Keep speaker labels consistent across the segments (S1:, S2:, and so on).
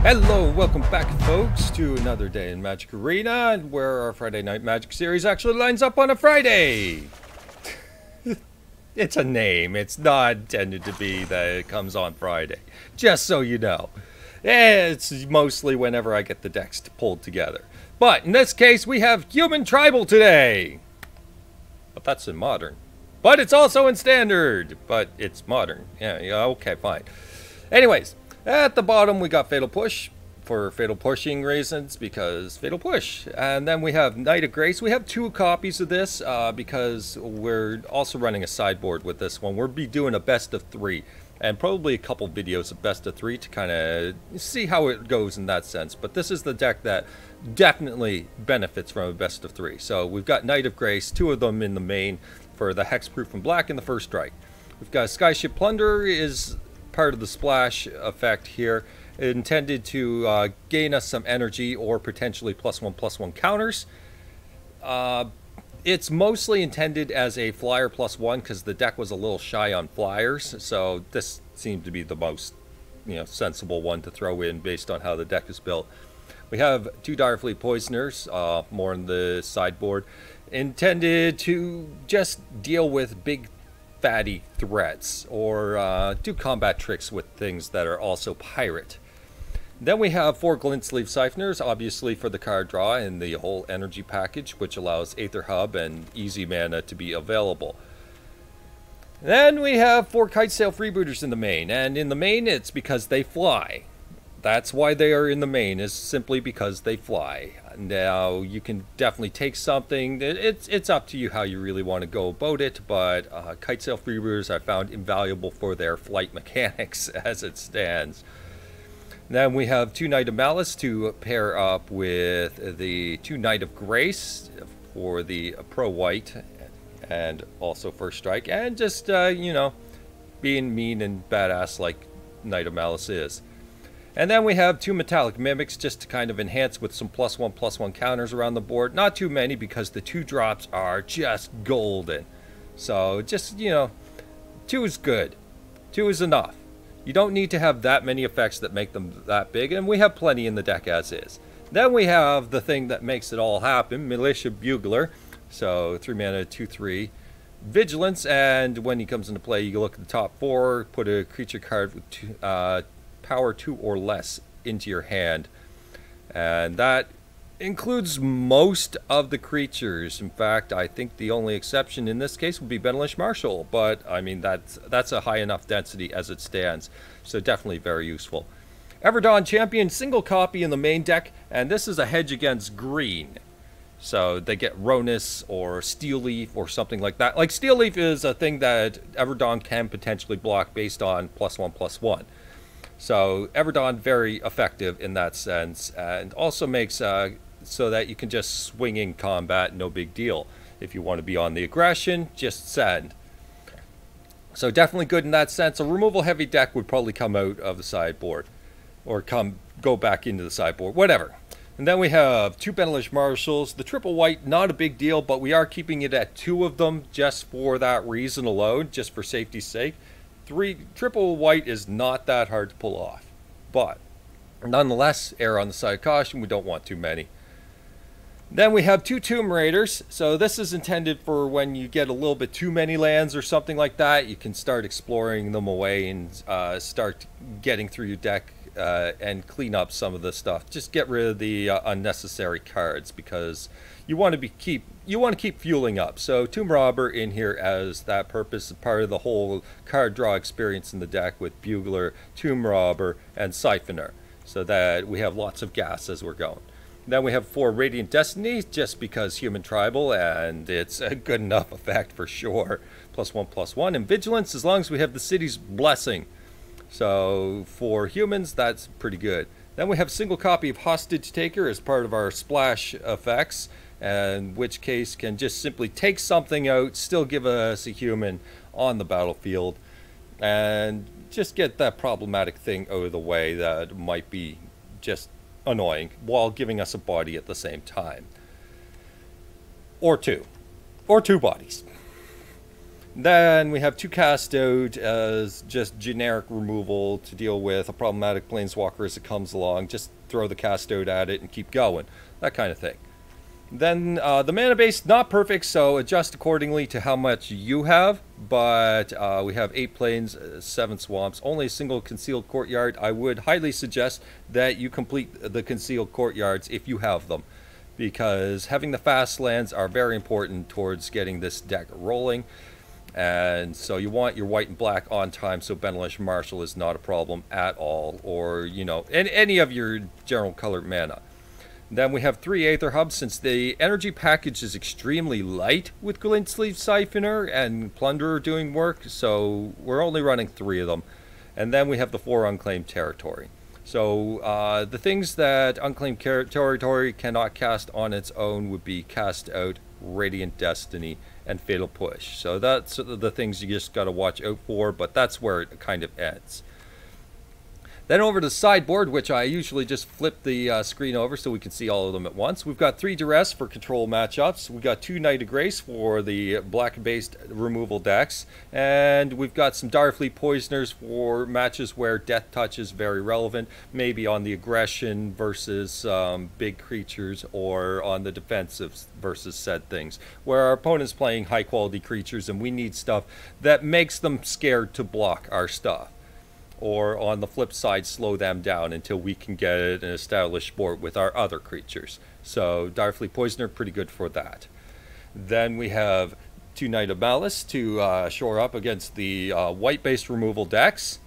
S1: Hello, welcome back folks to another day in Magic Arena, where our Friday Night Magic series actually lines up on a Friday. It's a name, it's not intended to be that it comes on Friday, just so you know. It's mostly whenever I get the decks pulled together. But in this case, we have Human Tribal today. But that's in Modern. But it's also in Standard, but it's Modern. Yeah, okay, fine. Anyways. At the bottom, we got Fatal Push for Fatal Pushing reasons, because Fatal Push. And then we have Knight of Grace. We have two copies of this because we're also running a sideboard with this one. We'll be doing a best of three and probably a couple videos of best of three to kind of see how it goes in that sense. But this is the deck that definitely benefits from a best of three. So we've got Knight of Grace, two of them in the main for the Hexproof and Black and the first strike. We've got Skyship Plunderer is part of the splash effect here, intended to gain us some energy or potentially +1/+1 counters. It's mostly intended as a flyer +1 because the deck was a little shy on flyers, so this seemed to be the most sensible one to throw in based on how the deck is built. We have two Direfleet Poisoners, more in the sideboard, intended to just deal with big fatty threats or do combat tricks with things that are also pirate. Then we have four Glint-Sleeve Siphoners, obviously for the card draw and the whole energy package, which allows Aether Hub and easy mana to be available. Then we have four Kitesail Freebooters in the main, and in the main it's because they fly. That's why they are in the main, is simply because they fly. Now, you can definitely take something. It's up to you how you really want to go about it, but Kitesail Freebooters I found invaluable for their flight mechanics as it stands. Then we have two Knight of Malice to pair up with the two Knight of Grace for the pro-white and also first strike, and just, being mean and badass like Knight of Malice is. And then we have two Metallic Mimics just to kind of enhance with some +1/+1 counters around the board. Not too many because the two drops are just golden. So just, two is good. Two is enough. You don't need to have that many effects that make them that big, and we have plenty in the deck as is. Then we have the thing that makes it all happen, Militia Bugler. So 3 mana, 2/3. Vigilance, and when he comes into play, you look at the top four, put a creature card with two, power 2 or less into your hand, and that includes most of the creatures. In fact, I think the only exception in this case would be Benalish Marshal, but I mean that's a high enough density as it stands, so definitely very useful. Everdawn Champion, single copy in the main deck, and this is a hedge against green, so they get Ronus or Steel Leaf or something like that. Like Steel Leaf is a thing that Everdawn can potentially block based on +1/+1. So Everdawn very effective in that sense, and also makes so that you can just swing in combat, no big deal. If you want to be on the aggression, just send. So definitely good in that sense. A removal heavy deck would probably come out of the sideboard, or go back into the sideboard, whatever. And then we have two Benalish Marshals. The triple white, not a big deal, but we are keeping it at two of them just for that reason alone, just for safety's sake. Triple white is not that hard to pull off, but nonetheless, err on the side of caution. We don't want too many. Then we have two Tomb Raiders. So this is intended for when you get a little bit too many lands or something like that. You can start exploring them away and start getting through your deck and clean up some of the stuff. Just get rid of the unnecessary cards because you want to keep fueling up. So Tomb Robber in here as that purpose, part of the whole card draw experience in the deck with Bugler, Tomb Robber, and Siphoner, so that we have lots of gas as we're going. Then we have four Radiant Destiny, just because Human Tribal, and it's a good enough effect for sure. +1/+1, and Vigilance as long as we have the City's Blessing. So for humans, that's pretty good. Then we have single copy of Hostage Taker as part of our splash effects, in which case can just simply take something out, still give us a human on the battlefield, and just get that problematic thing out of the way that might be just annoying while giving us a body at the same time. Or two bodies. Then we have 2 cast out as just generic removal to deal with a problematic planeswalker as it comes along. Just throw the cast out at it and keep going. That kind of thing. Then the mana base, not perfect, so adjust accordingly to how much you have. But we have 8 plains, 7 swamps, only a single Concealed Courtyard. I would highly suggest that you complete the Concealed Courtyards if you have them, because having the fast lands are very important towards getting this deck rolling. And so you want your white and black on time, so Benalish Marshal is not a problem at all, or, you know, any of your general colored mana. Then we have 3 Aether Hubs, since the energy package is extremely light with Glint-Sleeve Siphoner and Plunderer doing work, so we're only running 3 of them. And then we have the 4 Unclaimed Territory. So the things that Unclaimed Territory cannot cast on its own would be Cast Out, Radiant Destiny, and Fatal Push. So that's the things you just got to watch out for, but that's where it kind of ends. Then over to the sideboard, which I usually just flip the screen over so we can see all of them at once. We've got 3 Duress for control matchups. We've got 2 Knight of Grace for the black-based removal decks. And we've got some Direfleet Poisoners for matches where Death Touch is very relevant. Maybe on the aggression versus big creatures, or on the defensive versus said things. Where our opponent's playing high-quality creatures and we need stuff that makes them scared to block our stuff. Or on the flip side, slow them down until we can get an established board with our other creatures. So Direfleet Poisoner, pretty good for that. Then we have 2 Knight of Malice to shore up against the white-based removal decks.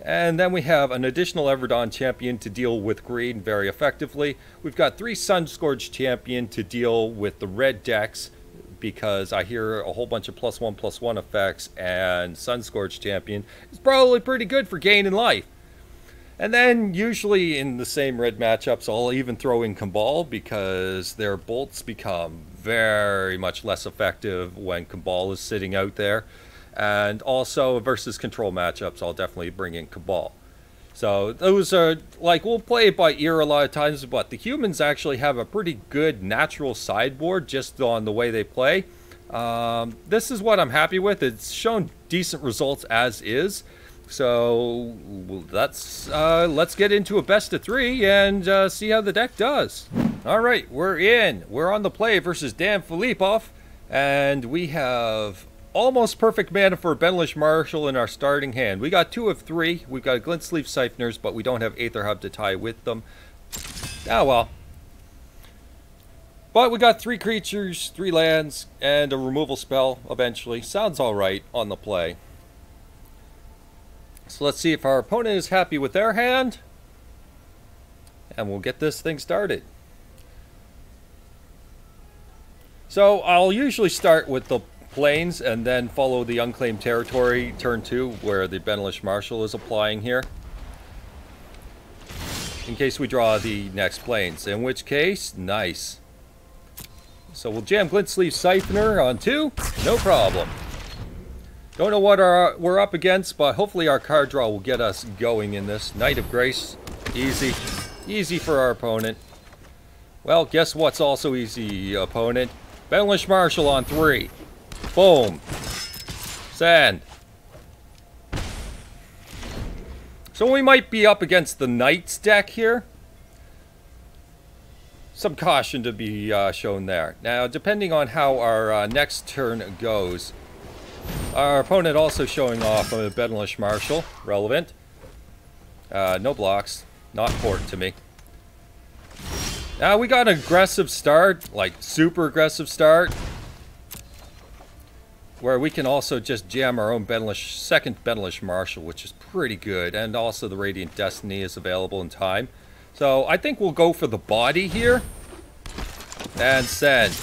S1: And then we have an additional Everdawn Champion to deal with green very effectively. We've got 3 Sunscourge Champion to deal with the red decks, because I hear a whole bunch of +1/+1 effects, and Sunscourge Champion is probably pretty good for gaining life. And then usually in the same red matchups, I'll even throw in Cabal, because their bolts become very much less effective when Cabal is sitting out there. And also versus control matchups, I'll definitely bring in Cabal. So those are, like, we'll play it by ear a lot of times, but the humans actually have a pretty good natural sideboard just on the way they play. This is what I'm happy with. It's shown decent results as is. So let's get into a best of 3 and see how the deck does. All right, we're in. We're on the play versus Dan Filipov, and we have almost perfect mana for Benalish Marshal in our starting hand. We got 2 of 3. We've got Glint-Sleeve Siphoners, but we don't have Aether Hub to tie with them. Ah, well. But we got 3 creatures, 3 lands, and a removal spell eventually. Sounds alright on the play. So let's see if our opponent is happy with their hand. And we'll get this thing started. So I'll usually start with the plains and then follow the Unclaimed Territory turn 2, where the Benalish Marshal is applying here, in case we draw the next plains, in which case, nice. So we'll jam Glint-Sleeve Siphoner on 2, no problem. Don't know what we're up against, but hopefully our card draw will get us going in this. Knight of Grace, easy. Easy for our opponent. Well, guess what's also easy, opponent? Benalish Marshal on 3. Boom. Sand. So we might be up against the Knights deck here. Some caution to be shown there. Now, depending on how our next turn goes, our opponent also showing off a Benalish Marshal. Relevant. No blocks. Not important to me. Now, we got an aggressive start, like super aggressive start, where we can also just jam our own second Benalish Marshal, which is pretty good. And also the Radiant Destiny is available in time. So I think we'll go for the body here. And send.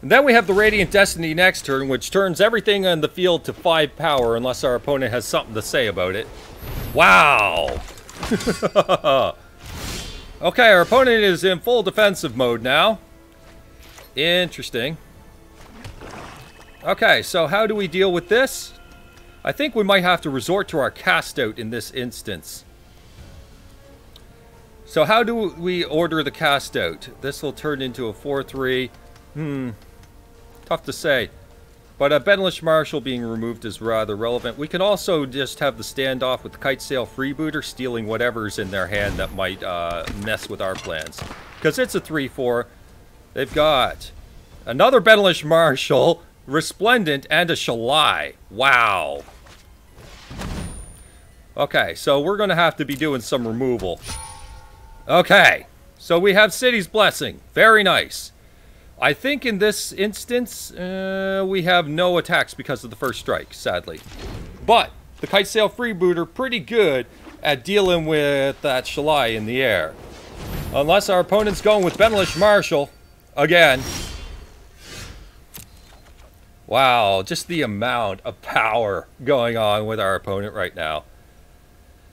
S1: And then we have the Radiant Destiny next turn, which turns everything on the field to 5 power unless our opponent has something to say about it. Wow! Okay, our opponent is in full defensive mode now. Interesting. Okay, so how do we deal with this? I think we might have to resort to our cast out in this instance. So how do we order the cast out? This will turn into a 4-3. Tough to say. But a Benalish Marshal being removed is rather relevant. We can also just have the standoff with the Kitesail Freebooter, stealing whatever's in their hand that might mess with our plans. Because it's a 3-4. They've got another Benalish Marshal, Resplendent, and a Shalai. Wow. Okay, so we're going to have to be doing some removal. Okay, so we have City's Blessing. Very nice. I think in this instance, we have no attacks because of the first strike, sadly. But the Kitesail Freebooter pretty good at dealing with that Shalai in the air. Unless our opponent's going with Benalish Marshal again. Wow, just the amount of power going on with our opponent right now.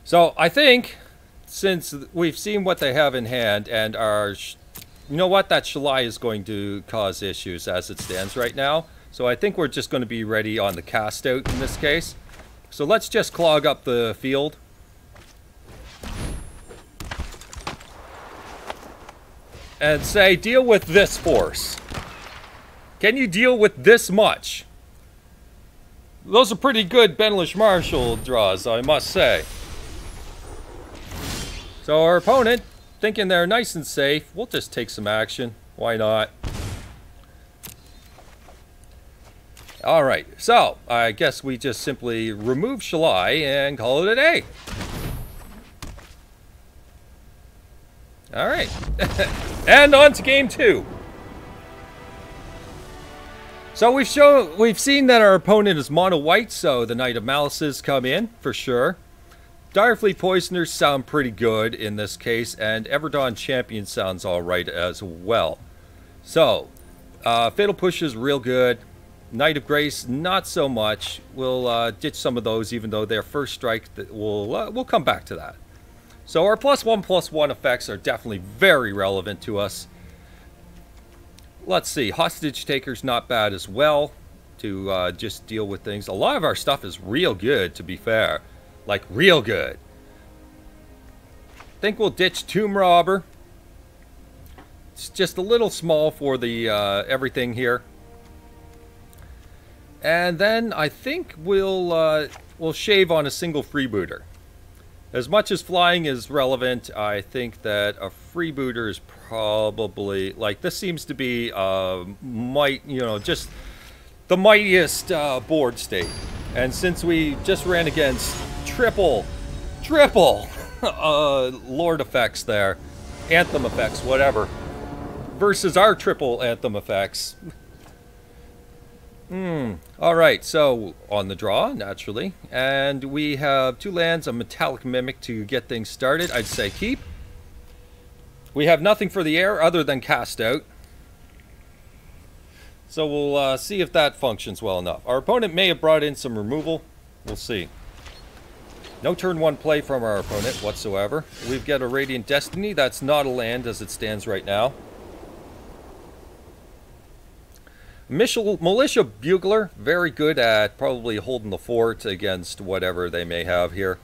S1: So I think, since we've seen what they have in hand and our... You know what? That Shalai is going to cause issues as it stands right now. So I think we're just going to be ready on the cast out in this case. So let's just clog up the field. And say, deal with this force. Can you deal with this much? Those are pretty good Benalish Marshal draws, I must say. So our opponent... thinking they're nice and safe, we'll just take some action. Why not? Alright, so I guess we just simply remove Shalai and call it a day. Alright. And on to game 2. So we've seen that our opponent is mono white, so the Knight of Malices come in for sure. Direfleet Poisoners sound pretty good in this case, and Everdawn Champion sounds alright as well. So, Fatal Push is real good. Knight of Grace, not so much. We'll ditch some of those, even though their first strike, we'll come back to that. So our +1/+1 effects are definitely very relevant to us. Let's see, Hostage Taker's not bad as well to just deal with things. A lot of our stuff is real good, to be fair. Like, real good. Think we'll ditch Tomb Robber. It's just a little small for the everything here. And then I think we'll shave on a single freebooter. As much as flying is relevant, I think that a freebooter is probably... Like, this seems to be, just the mightiest board state. And since we just ran against... triple Lord effects there, Anthem effects, whatever, versus our triple Anthem effects. Alright, so on the draw, naturally, and we have 2 lands, a Metallic Mimic to get things started. I'd say keep. We have nothing for the air other than cast out, so we'll see if that functions well enough. Our opponent may have brought in some removal. We'll see. No turn 1 play from our opponent whatsoever. We've got a Radiant Destiny. That's not a land as it stands right now. Militia Bugler, very good at probably holding the fort against whatever they may have here.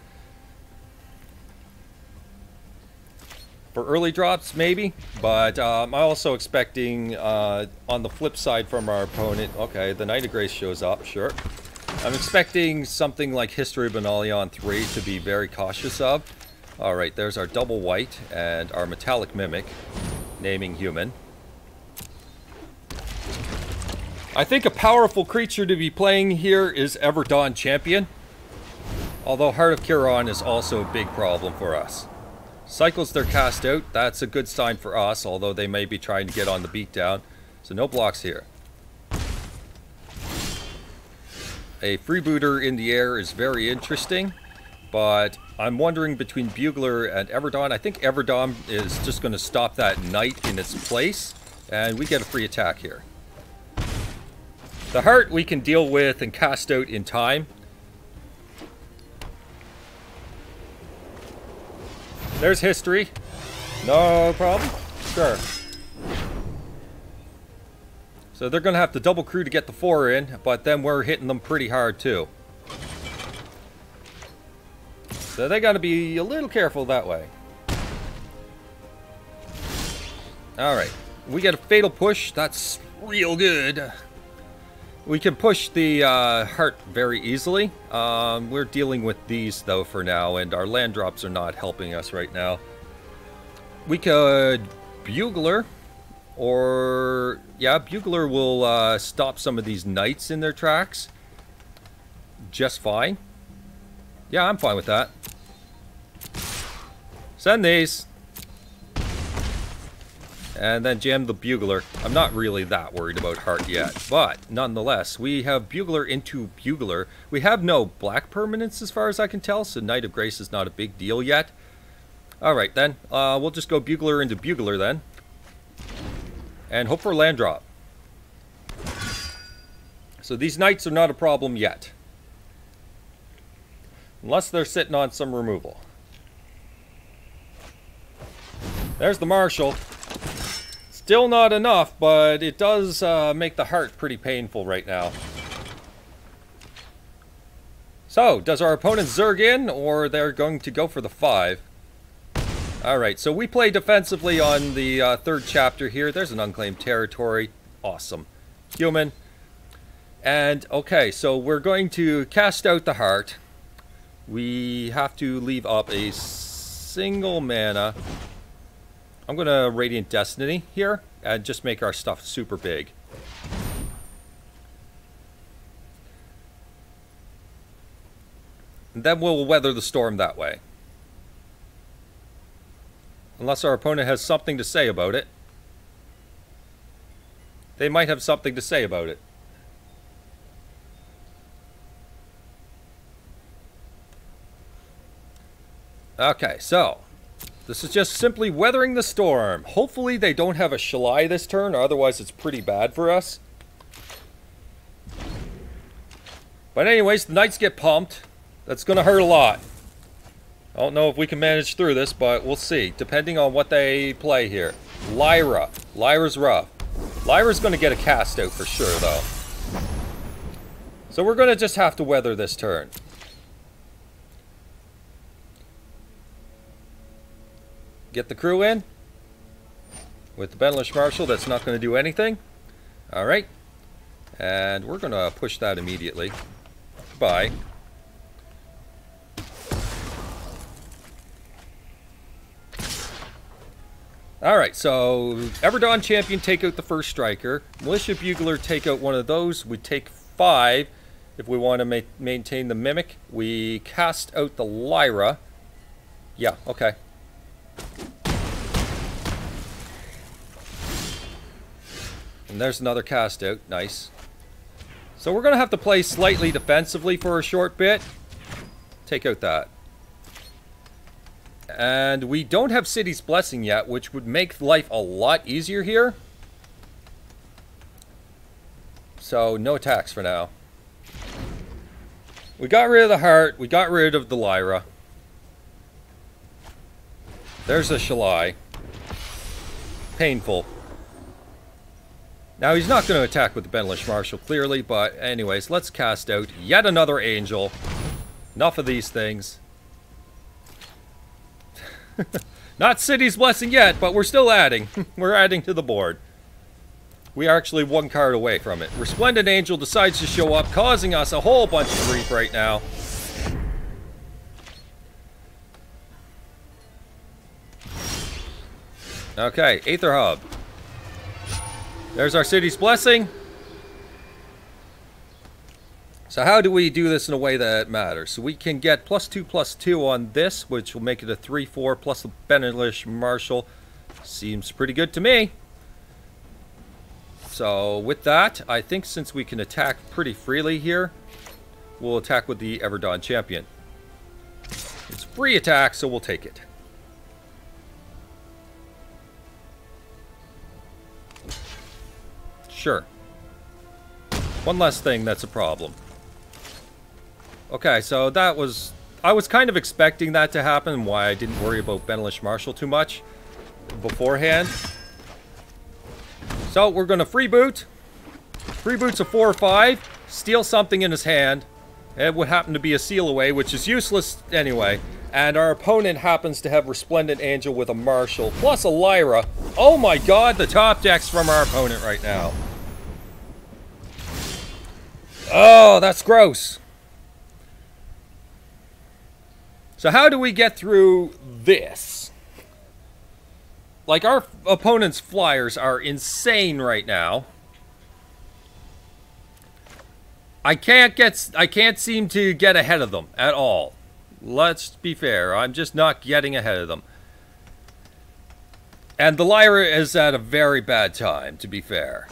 S1: For early drops, maybe. But I'm also expecting, on the flip side from our opponent... Okay, the Knight of Grace shows up, sure. I'm expecting something like History of Benalion 3 to be very cautious of. Alright, there's our double white and our Metallic Mimic, naming human. I think a powerful creature to be playing here is Everdawn Champion. Although Heart of Kiron is also a big problem for us. Cycles their cast out, that's a good sign for us, although they may be trying to get on the beatdown. So no blocks here. A freebooter in the air is very interesting, but I'm wondering between Bugler and Everdawn. I think Everdawn is just going to stop that Knight in its place, and we get a free attack here. The Heart we can deal with and cast out in time. There's History. No problem. Sure. So they're going to have to double crew to get the 4 in, but then we're hitting them pretty hard too. So they got to be a little careful that way. Alright. We get a fatal push. That's real good. We can push the heart very easily. We're dealing with these, though, for now, and our land drops are not helping us right now. We could Bugler, or... yeah, Bugler will stop some of these knights in their tracks. Just fine. Yeah, I'm fine with that. Send these. And then jam the Bugler. I'm not really that worried about heart yet, but nonetheless, we have Bugler into Bugler. We have no black permanents as far as I can tell, so Knight of Grace is not a big deal yet. Alright then, we'll just go Bugler into Bugler then. And hope for land drop. So these knights are not a problem yet. Unless they're sitting on some removal. There's the Marshal. Still not enough, but it does make the heart pretty painful right now. So, does our opponent Zerg in, or they're going to go for the 5? Alright, so we play defensively on the third chapter here. There's an Unclaimed Territory. Awesome. Human. And, okay, so we're going to cast out the heart. We have to leave up a single mana. I'm going to Radiant Destiny here and just make our stuff super big. And then we'll weather the storm that way. Unless our opponent has something to say about it. They might have something to say about it. Okay, so this is just simply weathering the storm. Hopefully they don't have a Shalai this turn, otherwise it's pretty bad for us. But anyways, the Knights get pumped. That's going to hurt a lot. I don't know if we can manage through this, but we'll see, depending on what they play here. Lyra. Lyra's rough. Lyra's going to get a cast out for sure, though. So we're going to just have to weather this turn. Get the crew in. With the Benalish Marshal, that's not going to do anything. Alright. And we're going to push that immediately. Bye. Alright, so Everdawn Champion take out the first striker. Militia Bugler take out one of those. We take 5 if we want to maintain the Mimic. We cast out the Lyra. Yeah, okay. And there's another cast out. Nice. So we're going to have to play slightly defensively for a short bit. Take out that. And we don't have City's Blessing yet, which would make life a lot easier here. So, no attacks for now. We got rid of the heart. We got rid of the Lyra. There's a Shalai. Painful. Now, he's not going to attack with the Benalish Marshal, clearly, but anyways, let's cast out yet another Angel. Enough of these things. Not City's Blessing yet, but we're still adding. We're adding to the board. We are actually 1 card away from it. Resplendent Angel decides to show up, causing us a whole bunch of grief right now. Okay, Aether Hub. There's our City's Blessing. So how do we do this in a way that matters? So we can get +2/+2 on this, which will make it a 3/4 plus the Benalish Marshal. Seems pretty good to me. So with that, I think since we can attack pretty freely here, we'll attack with the Everdawn Champion. It's free attack, so we'll take it. Sure. One less thing that's a problem. Okay, so that was... I was kind of expecting that to happen, why I didn't worry about Benalish Marshal too much beforehand. So, we're going to freeboot. Freeboot's a 4 or 5. Steal something in his hand. It would happen to be a seal away, which is useless anyway. And our opponent happens to have Resplendent Angel with a Marshal, plus a Lyra. Oh my god, the top decks from our opponent right now. Oh, that's gross. So how do we get through this? Like, our opponent's flyers are insane right now. I can't seem to get ahead of them at all. Let's be fair, I'm just not getting ahead of them. And the Lyra is at a very bad time, to be fair.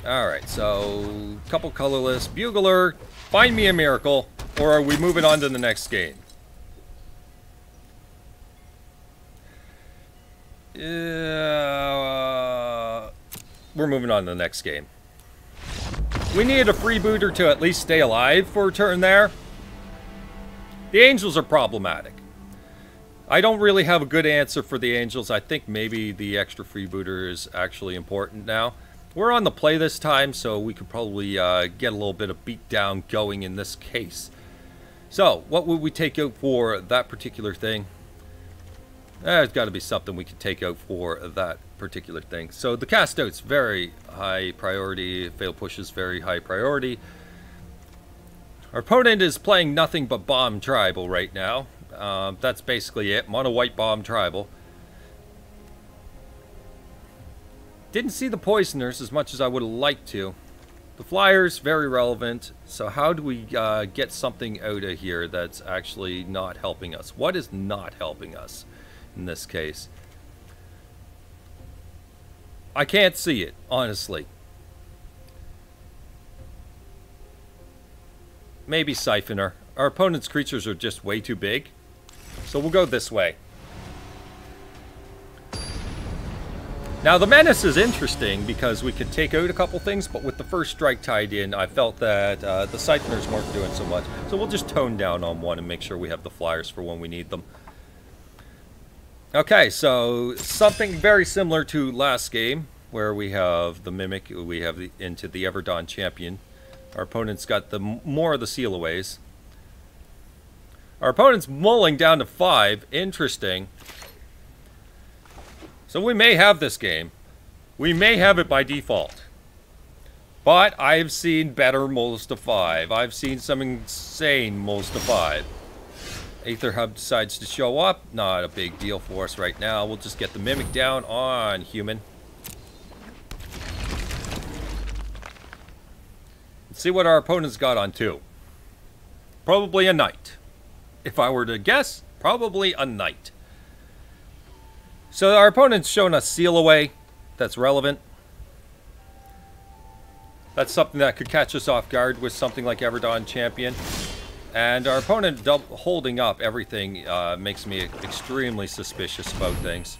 S1: Alright, so couple colorless. Bugler, find me a miracle, or are we moving on to the next game? We're moving on to the next game. We needed a freebooter to at least stay alive for a turn there. The Angels are problematic. I don't really have a good answer for the Angels. I think maybe the extra freebooter is actually important now. We're on the play this time, so we could probably get a little bit of beatdown going in this case. So, what would we take out for that particular thing? There's got to be something we could take out for that particular thing. So the cast out's very high priority. Fail push is very high priority. Our opponent is playing nothing but Bomb Tribal right now. That's basically it. Mono white Bomb Tribal. Didn't see the Poisoners as much as I would have liked to. The Flyers, very relevant. So how do we get something out of here that's actually not helping us? What is not helping us in this case? I can't see it, honestly. Maybe Siphoner. Our opponent's creatures are just way too big. So we'll go this way. Now the Menace is interesting because we could take out a couple things, but with the first strike tied in, I felt that the Siphoners weren't doing so much. So we'll just tone down on one and make sure we have the Flyers for when we need them. Okay, so something very similar to last game, where we have the Mimic, we have into the Everdawn Champion. Our opponent's got the more of the sealaways. Our opponent's mulling down to 5. Interesting. So we may have this game. We may have it by default. But I've seen better mulls to 5. I've seen some insane mulls to 5. Aether Hub decides to show up. Not a big deal for us right now. We'll just get the Mimic down on human. Let's see what our opponent's got on 2. Probably a Knight. If I were to guess, probably a Knight. So our opponent's shown us Seal Away. That's relevant. That's something that could catch us off guard with something like Everdawn Champion. And our opponent holding up everything makes me extremely suspicious about things.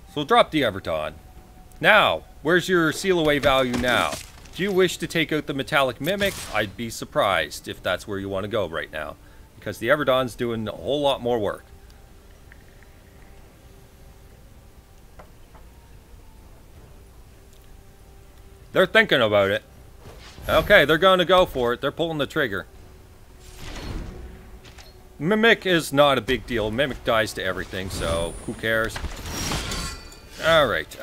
S1: So we'll drop the Everdawn. Now, where's your Seal Away value now? Do you wish to take out the Metallic Mimic? I'd be surprised if that's where you want to go right now, because the Everdawn's doing a whole lot more work. They're thinking about it. Okay, they're going to go for it. They're pulling the trigger. Mimic is not a big deal. Mimic dies to everything, so who cares? Alright,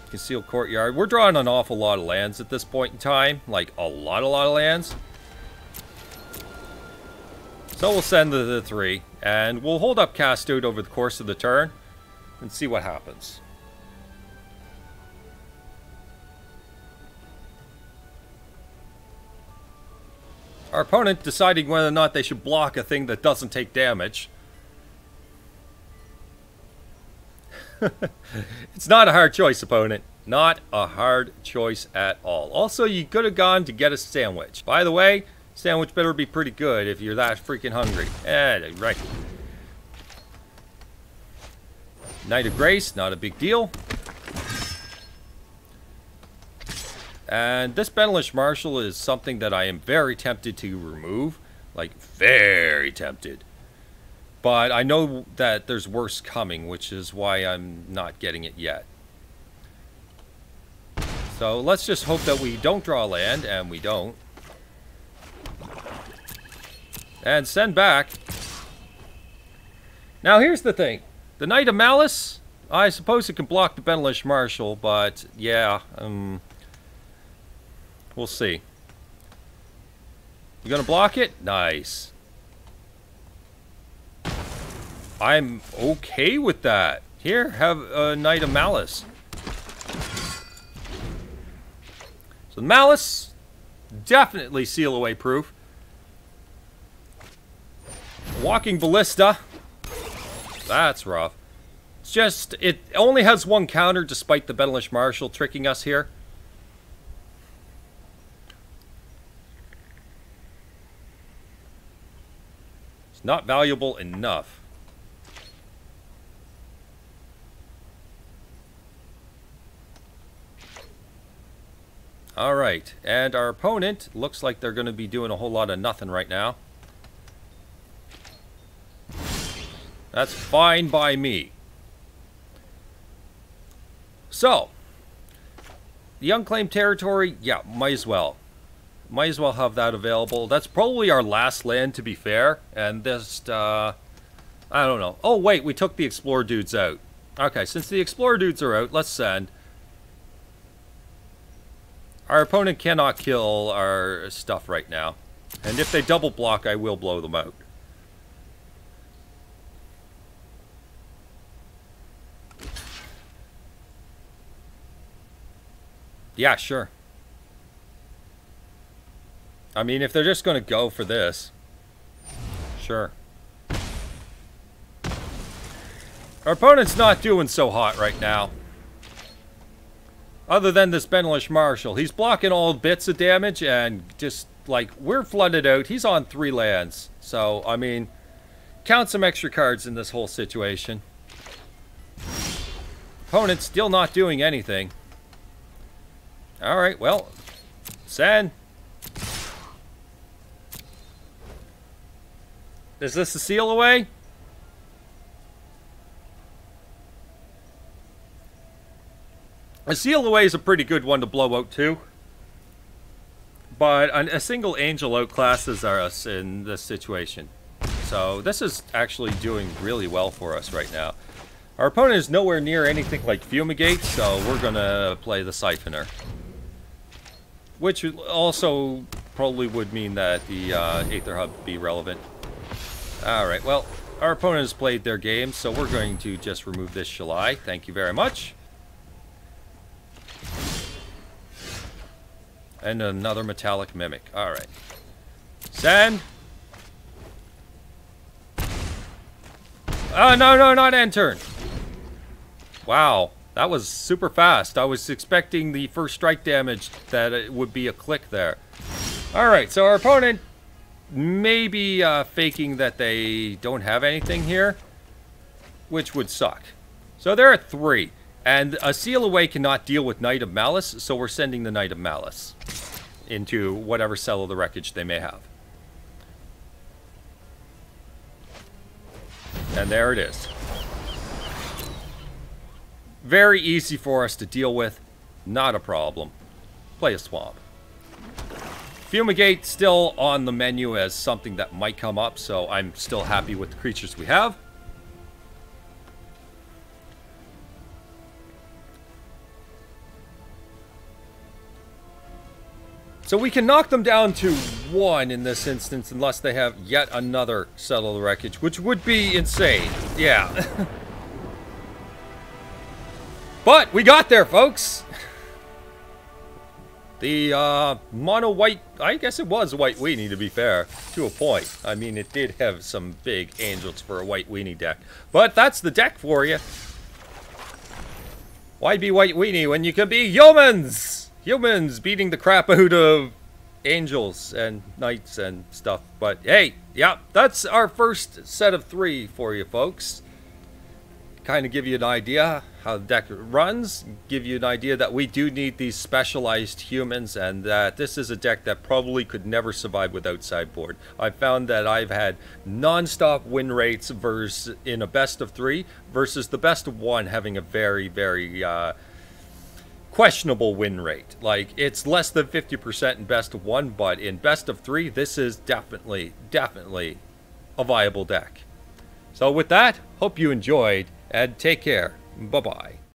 S1: Concealed Courtyard. We're drawing an awful lot of lands at this point in time. Like, a lot of lands. So we'll send the 3. And we'll hold up cast out over the course of the turn. And see what happens. Our opponent deciding whether or not they should block a thing that doesn't take damage. It's not a hard choice, opponent. Not a hard choice at all. Also, you could have gone to get a sandwich. By the way, sandwich better be pretty good if you're that freaking hungry. Right. Knight of Grace, not a big deal. And this Benalish Marshal is something that I am very tempted to remove. Like, very tempted. But I know that there's worse coming, which is why I'm not getting it yet. So let's just hope that we don't draw land, and we don't. And send back. Now here's the thing. The Knight of Malice, I suppose it can block the Benalish Marshal, but yeah, we'll see. You gonna block it? Nice. I'm okay with that. Here, have a Knight of Malice. So Malice, definitely seal away proof. Walking Ballista. That's rough. It's just, it only has one counter despite the Benalish Marshal tricking us here. It's not valuable enough. Alright, and our opponent looks like they're going to be doing a whole lot of nothing right now. That's fine by me. So, the Unclaimed Territory, yeah, might as well. Might as well have that available. That's probably our last land, to be fair. And this, I don't know. Oh, wait, we took the Explorer dudes out. Okay, since the Explorer dudes are out, let's send. Our opponent cannot kill our stuff right now. And if they double block, I will blow them out. Yeah, sure. I mean, if they're just going to go for this, sure. Our opponent's not doing so hot right now. Other than this Benalish Marshal. He's blocking all bits of damage and just, like, we're flooded out. He's on 3 lands. So, I mean, count some extra cards in this whole situation. Opponent's still not doing anything. Alright, well, send. Is this a seal away? A seal away is a pretty good one to blow out too. But a single angel outclasses us in this situation. So this is actually doing really well for us right now. Our opponent is nowhere near anything like Fumigate, so we're going to play the Siphoner. Which also probably would mean that the Aether Hub be relevant. Alright, well, our opponent has played their game, so we're going to just remove this Shalai. Thank you very much. And another Metallic Mimic. Alright. Send! Oh, no, no, not end turn! Wow, that was super fast. I was expecting the first strike damage that it would be a click there. Alright, so our opponent may be faking that they don't have anything here, which would suck. So they're at 3. And a seal away cannot deal with Knight of Malice, so we're sending the Knight of Malice into whatever cell of the wreckage they may have. And there it is. Very easy for us to deal with. Not a problem. Play a swamp. Fumigate still on the menu as something that might come up, so I'm still happy with the creatures we have. So we can knock them down to 1 in this instance unless they have yet another Settle the Wreckage, which would be insane. Yeah. But we got there, folks. The mono white, I guess it was a white weenie to be fair, to a point. I mean, it did have some big angels for a white weenie deck. But that's the deck for you. Why be white weenie when you can be humans? Humans beating the crap out of angels and knights and stuff. But hey, yeah, that's our first set of 3 for you folks. Kind of give you an idea how the deck runs. Give you an idea that we do need these specialized humans and that this is a deck that probably could never survive without sideboard. I've found that I've had non-stop win rates versus in a best of 3 versus the best of 1 having a very, very questionable win rate. Like, it's less than 50% in best of 1, but in best of 3, this is definitely a viable deck. So with that, hope you enjoyed, and take care. Bye-bye.